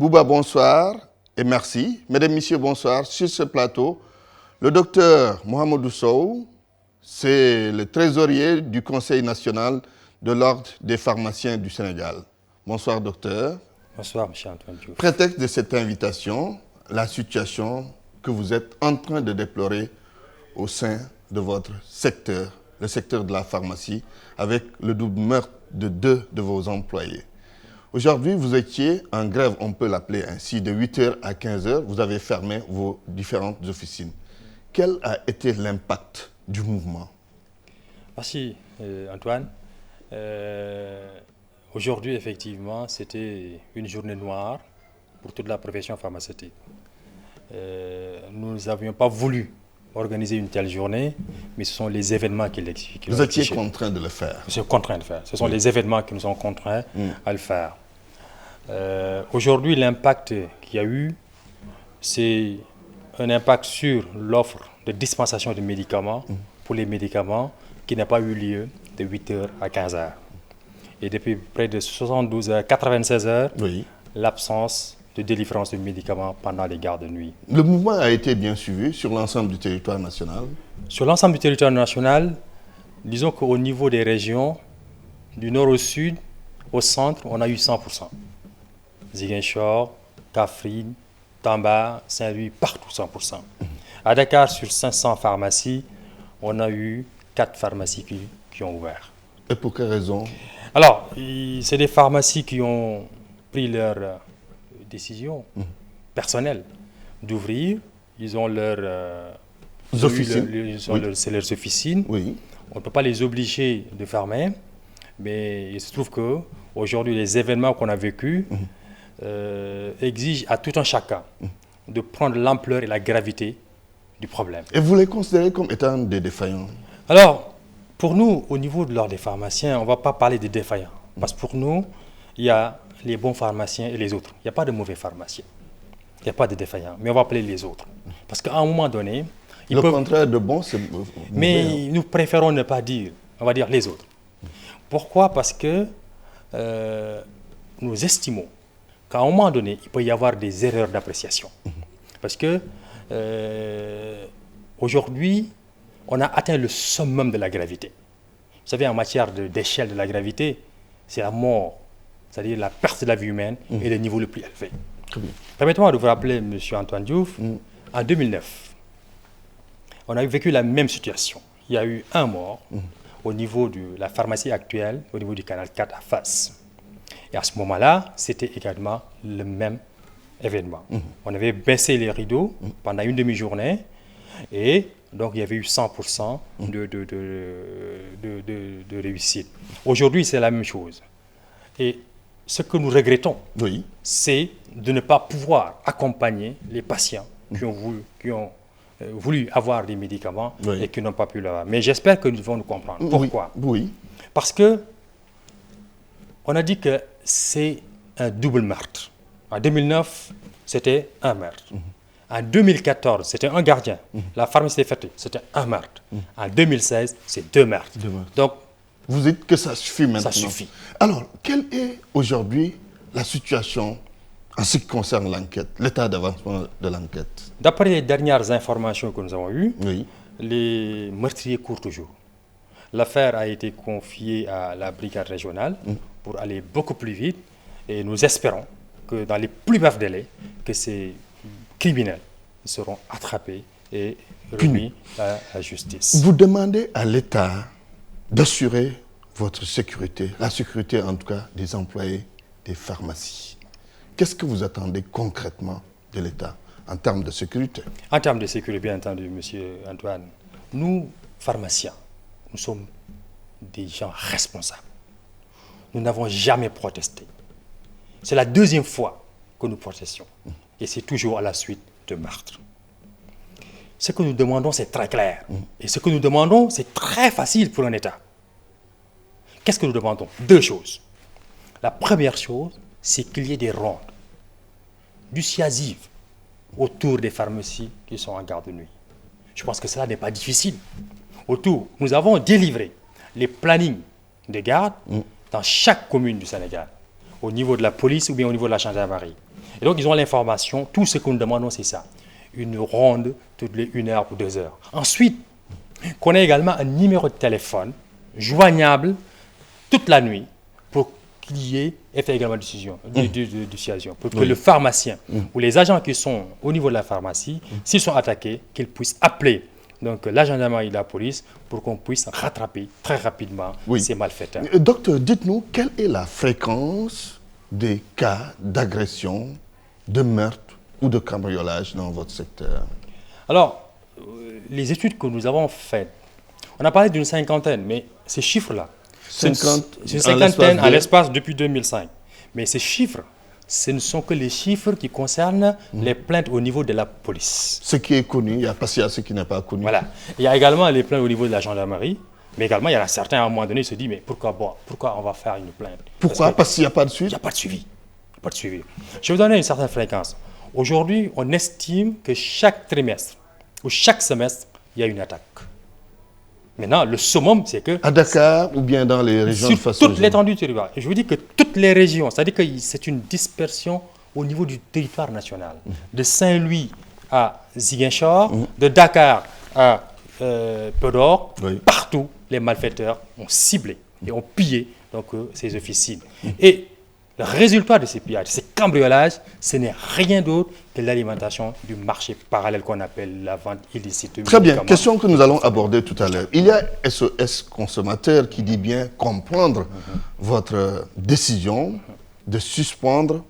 Bouba, bonsoir et merci. Mesdames, Messieurs, bonsoir. Sur ce plateau, le docteur Mohamedou Sow, c'est le trésorier du Conseil national de l'Ordre des pharmaciens du Sénégal. Bonsoir, docteur. Bonsoir, M. Antoine Diouf. Prétexte de cette invitation, la situation que vous êtes en train de déplorer au sein de votre secteur, le secteur de la pharmacie, avec le double meurtre de 2 de vos employés. Aujourd'hui, vous étiez en grève, on peut l'appeler ainsi, de 8h à 15h. Vous avez fermé vos différentes officines. Quel a été l'impact du mouvement? Merci, Antoine. Aujourd'hui, effectivement, c'était une journée noire pour toute la profession pharmaceutique. Nous n'avions pas voulu organiser une telle journée, mais ce sont les événements qui l'expliquent. Vous étiez contraint de le faire. Nous sommes contraints de le faire. Ce sont les événements qui nous ont contraints à le faire. Aujourd'hui, l'impact qu'il y a eu, c'est un impact sur l'offre de dispensation de médicaments pour les médicaments qui n'a pas eu lieu de 8h à 15h. Et depuis près de 72 heures, 96 heures, l'absence de délivrance de médicaments pendant les gardes de nuit. Le mouvement a été bien suivi sur l'ensemble du territoire national? Sur l'ensemble du territoire national, disons qu'au niveau des régions, du nord au sud, au centre, on a eu 100%. Ziguinchor, Kaffrine, Tamba, Saint-Louis, partout 100%. À Dakar, sur 500 pharmacies, on a eu 4 pharmacies qui ont ouvert. Et pour quelle raison? Alors, c'est des pharmacies qui ont pris leur décision personnelle d'ouvrir. Ils ont leurs officines. C'est leurs officines. Oui. On ne peut pas les obliger de fermer, mais il se trouve qu'aujourd'hui, les événements qu'on a vécus exigent à tout un chacun de prendre l'ampleur et la gravité du problème. Et vous les considérez comme étant des défaillants? Alors, pour nous, au niveau de l'ordre des pharmaciens, on ne va pas parler de défaillants. Parce que pour nous, il y a les bons pharmaciens et les autres. Il n'y a pas de mauvais pharmaciens. Il n'y a pas de défaillants. Mais on va appeler les autres. Parce qu'à un moment donné... Le contraire de bon, c'est mauvais. Mais nous préférons ne pas dire. On va dire les autres. Pourquoi? Parce que nous estimons qu'à un moment donné, il peut y avoir des erreurs d'appréciation. Parce que aujourd'hui, on a atteint le summum de la gravité. Vous savez, en matière d'échelle de la gravité, c'est la mort, c'est-à-dire la perte de la vie humaine est le niveau le plus élevé. Permettez-moi de vous rappeler, M. Antoine Diouf, en 2009, on a vécu la même situation. Il y a eu un mort au niveau de la pharmacie actuelle, au niveau du canal 4 à Fass. Et à ce moment-là, c'était également le même événement. On avait baissé les rideaux pendant une demi-journée et donc il y avait eu 100% de réussite. Aujourd'hui, c'est la même chose. Et ce que nous regrettons, c'est de ne pas pouvoir accompagner les patients qui ont voulu avoir des médicaments et qui n'ont pas pu l'avoir. Mais j'espère que nous devons nous comprendre. Pourquoi? Parce que on a dit que c'est un double meurtre. En 2009, c'était un meurtre. En 2014, c'était un gardien. La pharmacie des Ferté, c'était un meurtre. En 2016, c'est 2 meurtres. Donc, vous dites que ça suffit maintenant? Ça suffit. Alors, quelle est aujourd'hui la situation en ce qui concerne l'enquête, l'état d'avancement de l'enquête? D'après les dernières informations que nous avons eues, les meurtriers courent toujours. L'affaire a été confiée à la brigade régionale pour aller beaucoup plus vite et nous espérons que dans les plus brefs délais, que ces criminels seront attrapés et remis à la justice. Vous demandez à l'État d'assurer votre sécurité, la sécurité en tout cas des employés des pharmacies. Qu'est-ce que vous attendez concrètement de l'État en termes de sécurité? En termes de sécurité, bien entendu, M. Antoine, nous, pharmaciens, nous sommes des gens responsables. Nous n'avons jamais protesté. C'est la deuxième fois que nous protestions. Et c'est toujours à la suite de meurtres. Ce que nous demandons, c'est très clair. Et ce que nous demandons, c'est très facile pour un État. Qu'est-ce que nous demandons? 2 choses. La première chose, c'est qu'il y ait des rondes dissuasives autour des pharmacies qui sont en garde de nuit. Je pense que cela n'est pas difficile. Autour, nous avons délivré les plannings de garde dans chaque commune du Sénégal, au niveau de la police ou bien au niveau de la gendarmerie. Et donc, ils ont l'information. Tout ce que nous demandons, c'est ça. Une ronde toutes les 1 heure ou 2 heures. Ensuite, qu'on ait également un numéro de téléphone joignable toute la nuit pour qu'il y ait effet également de dissuasion. Pour que le pharmacien ou les agents qui sont au niveau de la pharmacie, s'ils sont attaqués, qu'ils puissent appeler donc la gendarmerie et la police pour qu'on puisse rattraper très rapidement ces malfaiteurs. Docteur, dites-nous, quelle est la fréquence des cas d'agression, de meurtre ou de cambriolage dans votre secteur? Alors, les études que nous avons faites, on a parlé d'une cinquantaine, mais ces chiffres-là, c'est une cinquantaine à l'espace depuis 2005. Mais ces chiffres, ce ne sont que les chiffres qui concernent les plaintes au niveau de la police. Ce qui est connu, il y a pas ce qui n'est pas connu. Voilà. Il y a également les plaintes au niveau de la gendarmerie, mais également il y en a certains à un moment donné qui se disent mais pourquoi on va faire une plainte? Pourquoi? Parce qu'il n'y a pas de suite. Il n'y a pas de suivi. Pas de suivi. Je vais vous donner une certaine fréquence. Aujourd'hui, on estime que chaque trimestre ou chaque semestre, il y a une attaque. Maintenant, le summum, c'est que... À Dakar ou bien dans les régions de face sur toute l'étendue du territoire. Et je vous dis que toutes les régions, c'est-à-dire que c'est une dispersion au niveau du territoire national. De Saint-Louis à Ziguinchor, de Dakar à Podor, partout, les malfaiteurs ont ciblé et ont pillé donc, ces officines. Et le résultat de ces pillages, de ces cambriolages, ce n'est rien d'autre que l'alimentation du marché parallèle qu'on appelle la vente illicite. Très bien, question que nous allons aborder tout à l'heure. Il y a SOS Consommateur qui dit bien comprendre votre décision de suspendre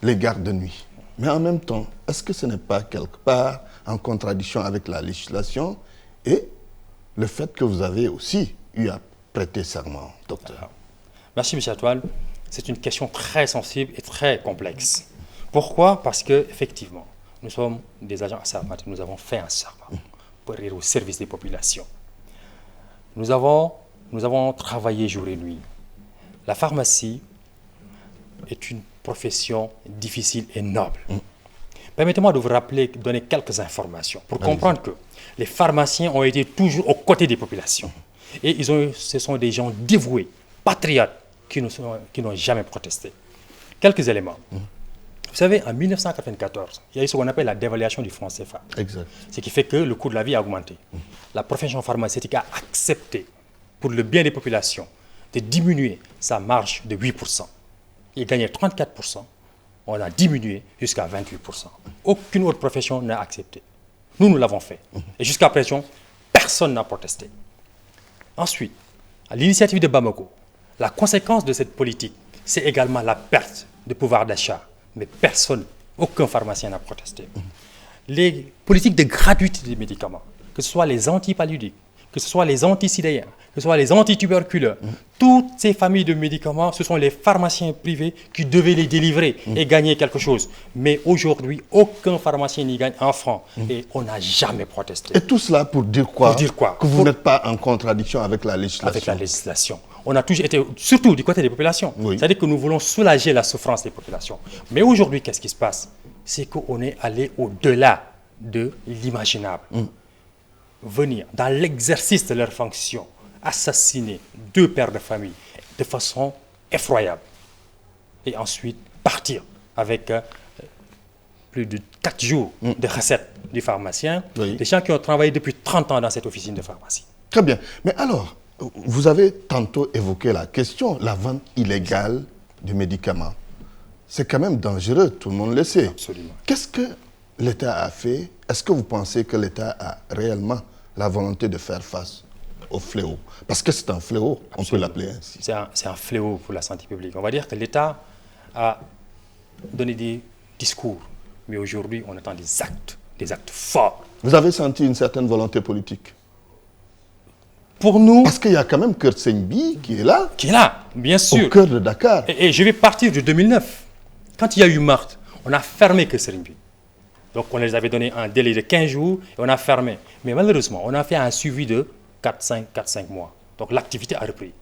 les gardes de nuit. Mais en même temps, est-ce que ce n'est pas quelque part en contradiction avec la législation et le fait que vous avez aussi eu à prêter serment, docteur? Merci, M. Antoine. C'est une question très sensible et très complexe. Pourquoi? Parce qu'effectivement, nous sommes des agents assermentés. Nous avons fait un serment pour être au service des populations. Nous avons travaillé jour et nuit. La pharmacie est une profession difficile et noble. Permettez-moi de vous rappeler, donner quelques informations pour comprendre que les pharmaciens ont été toujours aux côtés des populations. Et ce sont des gens dévoués, patriotes, qui n'ont jamais protesté. Quelques éléments. Vous savez, en 1994, il y a eu ce qu'on appelle la dévaluation du franc CFA. Exact. Ce qui fait que le coût de la vie a augmenté. La profession pharmaceutique a accepté, pour le bien des populations, de diminuer sa marge de 8%. Il gagnait 34%, on a diminué jusqu'à 28%. Aucune autre profession n'a accepté. Nous l'avons fait. Et jusqu'à présent, personne n'a protesté. Ensuite, à l'initiative de Bamako, la conséquence de cette politique, c'est également la perte de pouvoir d'achat. Mais personne, aucun pharmacien n'a protesté. Les politiques de gratuité des médicaments, que ce soit les antipaludiques, que ce soit les anticidéens, que ce soit les antituberculeux, toutes ces familles de médicaments, ce sont les pharmaciens privés qui devaient les délivrer et gagner quelque chose. Mais aujourd'hui, aucun pharmacien n'y gagne un franc et on n'a jamais protesté. Et tout cela pour dire quoi? Pour dire quoi? Que vous n'êtes pas en contradiction avec la législation. Avec la législation. On a toujours été, surtout du côté des populations. C'est-à-dire que nous voulons soulager la souffrance des populations. Mais aujourd'hui, qu'est-ce qui se passe? C'est qu'on est allé au-delà de l'imaginable. Venir dans l'exercice de leurs fonctions, assassiner 2 pères de famille de façon effroyable. Et ensuite partir avec plus de 4 jours de recettes du pharmacien, des gens qui ont travaillé depuis 30 ans dans cette officine de pharmacie. Très bien. Mais alors, vous avez tantôt évoqué la question, la vente illégale de médicaments. C'est quand même dangereux, tout le monde le sait. Absolument. Qu'est-ce que l'État a fait? Est-ce que vous pensez que l'État a réellement la volonté de faire face au fléau? Parce que c'est un fléau, on peut l'appeler ainsi. C'est un fléau pour la santé publique. On va dire que l'État a donné des discours, mais aujourd'hui, on attend des actes forts. Vous avez senti une certaine volonté politique? Pour nous... Parce qu'il y a quand même Kurt Sengbi qui est là. Qui est là, bien sûr. Au cœur de Dakar. Et je vais partir de 2009. Quand il y a eu meurtre, on a fermé Kurt Sengbi. Donc on les avait donné un délai de 15 jours et on a fermé. Mais malheureusement, on a fait un suivi de 4-5 mois. Donc l'activité a repris.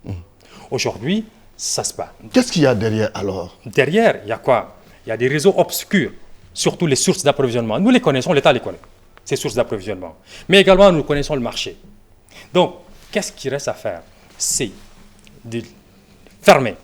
Aujourd'hui, ça se passe. Qu'est-ce qu'il y a derrière alors? Derrière, il y a quoi? Il y a des réseaux obscurs, surtout les sources d'approvisionnement. Nous les connaissons, l'État les connaît, ces sources d'approvisionnement. Mais également, nous connaissons le marché. Donc, qu'est-ce qu'il reste à faire? C'est de fermer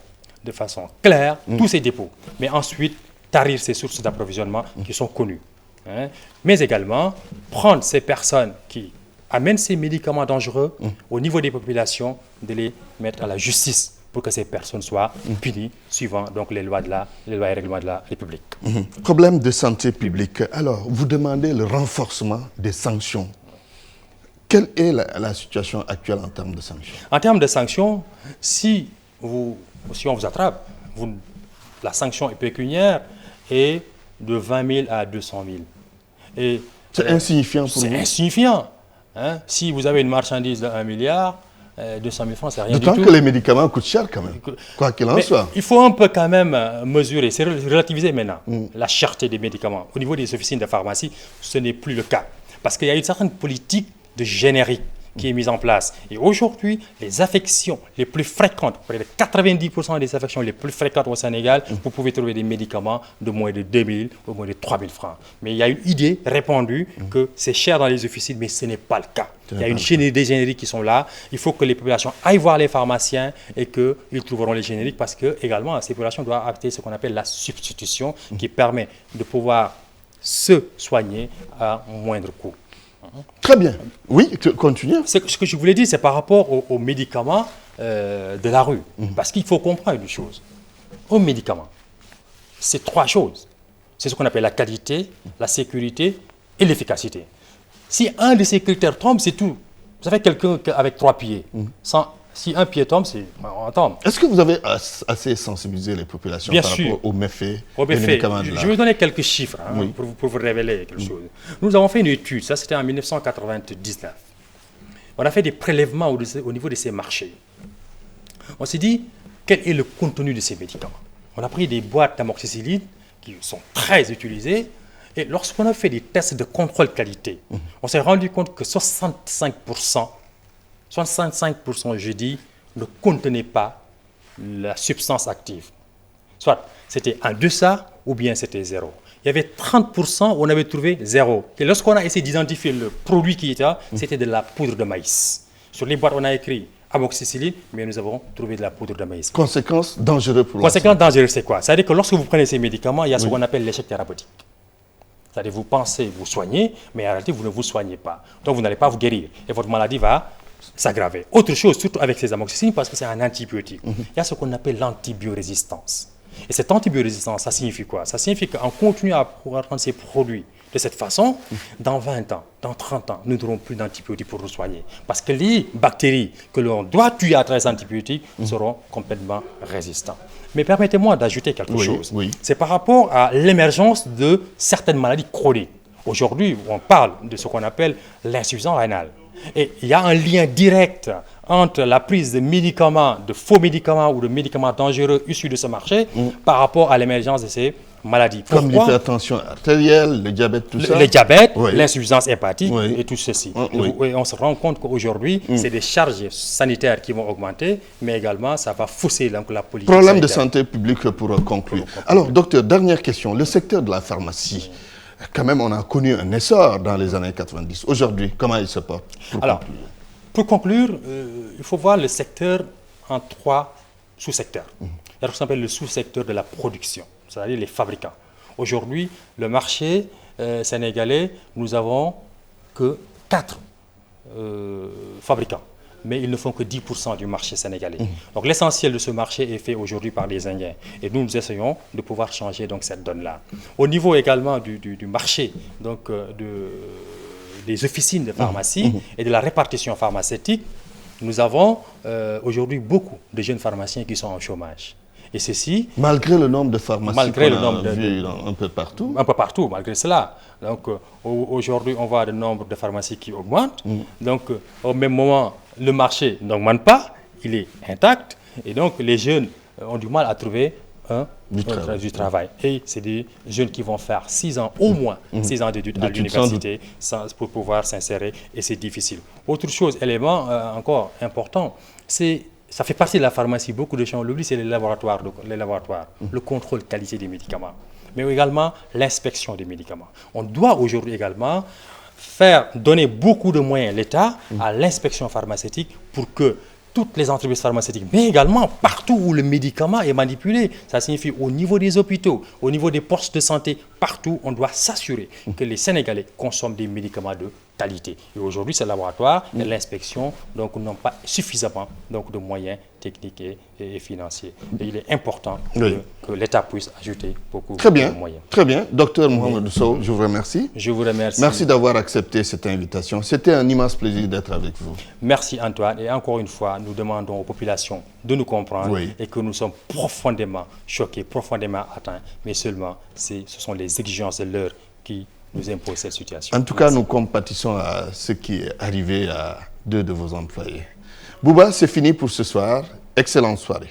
de façon claire tous ces dépôts. Mais ensuite, tarir ces sources d'approvisionnement qui sont connues. Hein. Mais également, prendre ces personnes qui amènent ces médicaments dangereux au niveau des populations, de les mettre à la justice pour que ces personnes soient punies suivant donc les lois et règlements de la République. Problème de santé publique. Alors, vous demandez le renforcement des sanctions. Quelle est la situation actuelle en termes de sanctions? En termes de sanctions, si on vous attrape, la sanction est pécuniaire et de 20 000 à 200 000. C'est insignifiant pour vous? C'est insignifiant. Hein? Si vous avez une marchandise de 1 milliard, 200 000 francs, c'est rien du tout. D'autant que les médicaments coûtent cher quand même, quoi qu'il en soit. Il faut un peu quand même mesurer, c'est relativiser maintenant la cherté des médicaments. Au niveau des officines de pharmacie, ce n'est plus le cas. Parce qu'il y a une certaine politique de générique qui est mise en place. Et aujourd'hui, les affections les plus fréquentes, près de 90% des affections les plus fréquentes au Sénégal, vous pouvez trouver des médicaments de moins de 2 000 ou moins de 3 000 francs. Mais il y a une idée répandue que c'est cher dans les officines, mais ce n'est pas le cas. Il y a des génériques qui sont là. Il faut que les populations aillent voir les pharmaciens et qu'ils trouveront les génériques parce que, également, ces populations doivent acter ce qu'on appelle la substitution qui permet de pouvoir se soigner à moindre coût. Très bien. Oui, continue. Ce que je voulais dire, c'est par rapport aux médicaments de la rue. Parce qu'il faut comprendre une chose. Aux médicaments, c'est 3 choses. C'est ce qu'on appelle la qualité, la sécurité et l'efficacité. Si un de ces critères tombe, c'est tout. Vous savez, quelqu'un avec 3 pieds, si un pied tombe, on tombe. Est-ce que vous avez assez sensibilisé les populations Bien par sûr. rapport aux méfaits des médicaments de la rue? Je vais donner quelques chiffres pour vous révéler quelque chose. Nous avons fait une étude, ça c'était en 1999. On a fait des prélèvements au niveau de ces marchés. On s'est dit, quel est le contenu de ces médicaments? On a pris des boîtes d'amoxicilline qui sont très utilisées. Et lorsqu'on a fait des tests de contrôle qualité, on s'est rendu compte que 65%, je dis, ne contenaient pas la substance active. Soit c'était en deçà ou bien c'était zéro. Il y avait 30% où on avait trouvé zéro. Et lorsqu'on a essayé d'identifier le produit qui était là, c'était de la poudre de maïs. Sur les boîtes, on a écrit amoxicilline, mais nous avons trouvé de la poudre de maïs. Conséquence dangereuse pour la santé. Conséquence dangereuse, c'est quoi? C'est-à-dire que lorsque vous prenez ces médicaments, il y a ce qu'on appelle l'échec thérapeutique. C'est-à-dire que vous pensez vous soigner, mais en réalité, vous ne vous soignez pas. Donc, vous n'allez pas vous guérir. Et votre maladie va s'aggraver. Autre chose, surtout avec ces amoxicillines, parce que c'est un antibiotique. Il y a ce qu'on appelle l'antibiorésistance. Et cette antibiorésistance, ça signifie quoi? Ça signifie qu'en continuant à pouvoir prendre ces produits de cette façon, dans 20 ans, dans 30 ans, nous n'aurons plus d'antibiotiques pour nous soigner. Parce que les bactéries que l'on doit tuer à travers ces antibiotiques seront complètement résistantes. Mais permettez-moi d'ajouter quelque chose. C'est par rapport à l'émergence de certaines maladies chroniques. Aujourd'hui, on parle de ce qu'on appelle l'insuffisance rénale. Et il y a un lien direct entre la prise de médicaments, de faux médicaments ou de médicaments dangereux issus de ce marché par rapport à l'émergence de ces maladies. Comme l'hypertension artérielle, le diabète, tout ça. Le diabète, l'insuffisance hépatique et tout ceci. Oui. Et on se rend compte qu'aujourd'hui, c'est des charges sanitaires qui vont augmenter, mais également ça va fausser donc, la politique Problème sanitaire. de santé publique pour conclure. Alors, docteur, dernière question. Le secteur de la pharmacie, quand même, on a connu un essor dans les années 90. Aujourd'hui, comment il se porte? Pour conclure, il faut voir le secteur en 3 sous-secteurs. Il y a ce qu'on appelle le sous-secteur de la production, c'est-à-dire les fabricants. Aujourd'hui, le marché sénégalais, nous n'avons que 4 fabricants, mais ils ne font que 10% du marché sénégalais. Donc l'essentiel de ce marché est fait aujourd'hui par les Indiens. Et nous essayons de pouvoir changer donc, cette donne-là. Au niveau également du marché, donc, des officines de pharmacie et de la répartition pharmaceutique, nous avons aujourd'hui beaucoup de jeunes pharmaciens qui sont en chômage. Et ceci... Malgré le nombre de pharmacies qu'on a vu un peu partout. Un peu partout, malgré cela. Donc aujourd'hui, on voit le nombre de pharmacies qui augmente. Donc au même moment, le marché n'augmente pas, il est intact. Et donc les jeunes ont du mal à trouver du travail. Et c'est des jeunes qui vont faire 6 ans, au moins 6 ans d'études à l'université pour pouvoir s'insérer, et c'est difficile. Autre chose, élément encore important, ça fait partie de la pharmacie, beaucoup de gens l'oublient, c'est les laboratoires, le contrôle qualité des médicaments, mais également l'inspection des médicaments. On doit aujourd'hui également donner beaucoup de moyens, l'État, à l'inspection pharmaceutique pour que toutes les entreprises pharmaceutiques, mais également partout où le médicament est manipulé. Ça signifie au niveau des hôpitaux, au niveau des postes de santé, partout, on doit s'assurer que les Sénégalais consomment des médicaments de qualité. Et aujourd'hui, ces laboratoires et l'inspection n'ont pas suffisamment de moyens techniques et financiers. Et il est important que l'État puisse ajouter beaucoup de moyens. Très bien. Docteur Mohamed Sow, je vous remercie. Je vous remercie. Merci d'avoir accepté cette invitation. C'était un immense plaisir d'être avec vous. Merci Antoine. Et encore une fois, nous demandons aux populations de nous comprendre et que nous sommes profondément choqués, profondément atteints. Mais seulement, ce sont les exigences de l'heure qui nous imposent cette situation. En tout cas, nous compatissons à ce qui est arrivé à 2 de vos employés. Bouba, c'est fini pour ce soir. Excellente soirée.